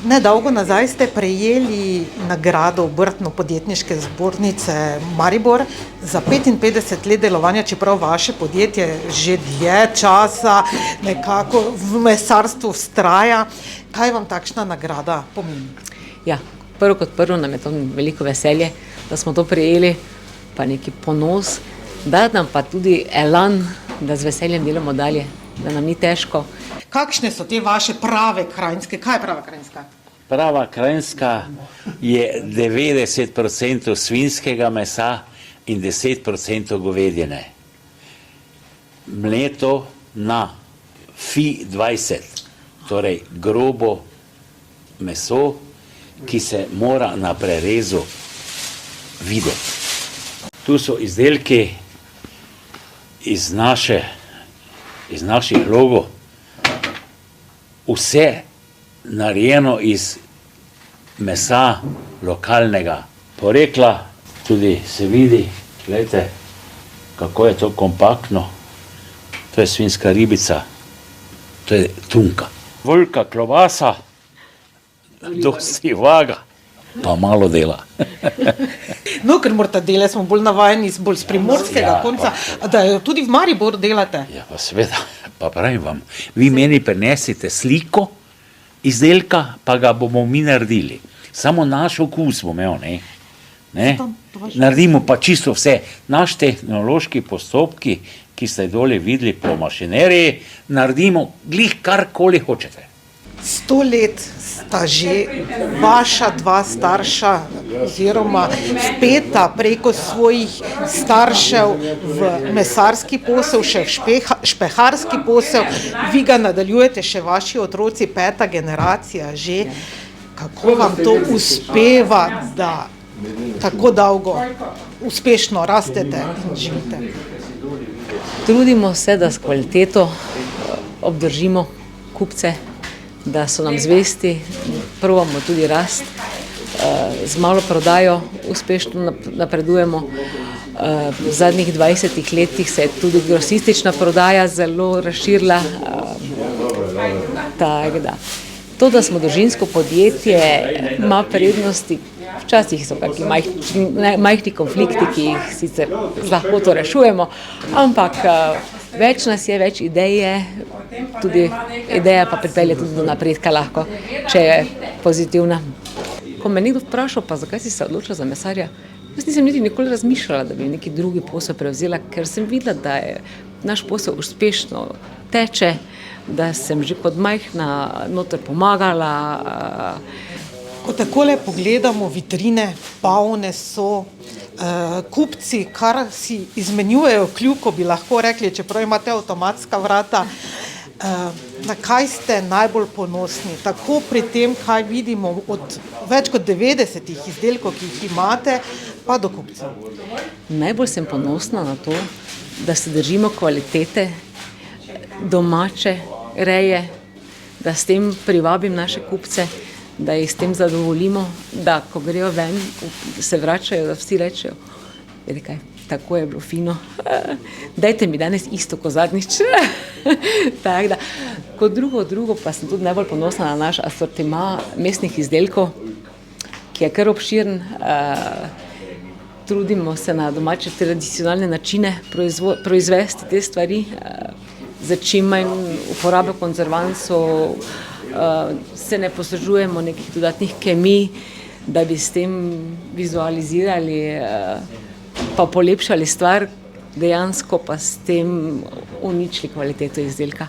Nedolgo nazaj ste prejeli nagrado Obrtno-podjetniške zbornice Maribor za 55 let delovanja, čeprav vaše podjetje že dlje časa nekako v mesarstvu vztraja. Kaj vam takšna nagrada pomeni? Ja, prvo kot prvo nam je to veliko veselje, da smo to prejeli, pa neki ponos, da nam pa tudi elan, da z veseljem delamo dalje, da nam ni težko. Kakšne so te vaše prave krajinske? Kaj je prava krajinska? Prava krajinska je 90% svinjskega mesa in 10% govedine. Mleto na fi 20, torej grobo meso, ki se mora na prerezu videti. Tu so izdelki iz naših logov, vse narejeno iz mesa lokalnega porekla, tudi se vidi, gledajte, kako je to kompaktno. To je svinjska ribica, to je tunka. Velika klobasa, dosti vaga, pa malo dela. No, ker mortadele smo bolj navajeni bolj z primorskega konca, da jo tudi v Mariboru delate. Ja, pa seveda, pa pravim vam, vi meni prinesite sliko izdelka, pa ga bomo mi naredili. Samo naš okus bomo imeli, ne? Naredimo pa čisto vse. Naš tehnološki postopki, ki ste dole videli po mašineriji, naredimo glih karkoli hočete. 100 let sta že vaša dva starša oziroma vpeta preko svojih staršev v mesarski posel, še v špeharski posel. Vi ga nadaljujete, še vaši otroci, 5. generacija že. Kako vam to uspeva, da tako dolgo uspešno rastete in živite? Trudimo se, da s kvaliteto obdržimo kupce, da so nam zvesti, probamo tudi rast, z malo prodajo uspešno napredujemo. V zadnjih 20 letih se je tudi grosistična prodaja zelo razširila. Tako da. To, da smo družinsko podjetje, ima prednosti, včasih so kakšni majhni konflikti, ki jih sicer z lahkoto rešujemo, ampak več nas je, več ideje, tudi ideja pa pripelje tudi do napredka lahko, če je pozitivna. Ko me nekdo vprašal, pa zakaj si se odločila za mesarja, jaz nisem niti nikoli razmišljala, da bi neki drugi posel prevzela, ker sem videla, da je naš posel uspešno teče, da sem že kot majhna noter pomagala. Ko takole pogledamo, vitrine polne so, kupci kar si izmenjujejo kljuko, bi lahko rekli, čeprav imate avtomatska vrata. Na kaj ste najbolj ponosni? Tako pri tem, kaj vidimo od več kot 90 izdelkov, ki jih imate, pa do kupcev. Najbolj sem ponosna na to, da se držimo kvalitete domače reje, da s tem privabim naše kupce, da jih s tem zadovoljimo, da ko grejo ven, se vračajo, da vsi rečejo, kaj, tako je bilo fino, dajte mi danes isto kot zadnjič. Tako da, kot drugo pa sem tudi najbolj ponosna na naš asortima mesnih izdelkov, ki je kar obširen. Trudimo se na domače tradicionalne načine proizvesti te stvari, za čim manj uporabe konzervansov, se ne poslužujemo nekih dodatnih kemij, da bi s tem vizualizirali pa polepšali stvar, dejansko pa s tem uničili kvaliteto izdelka.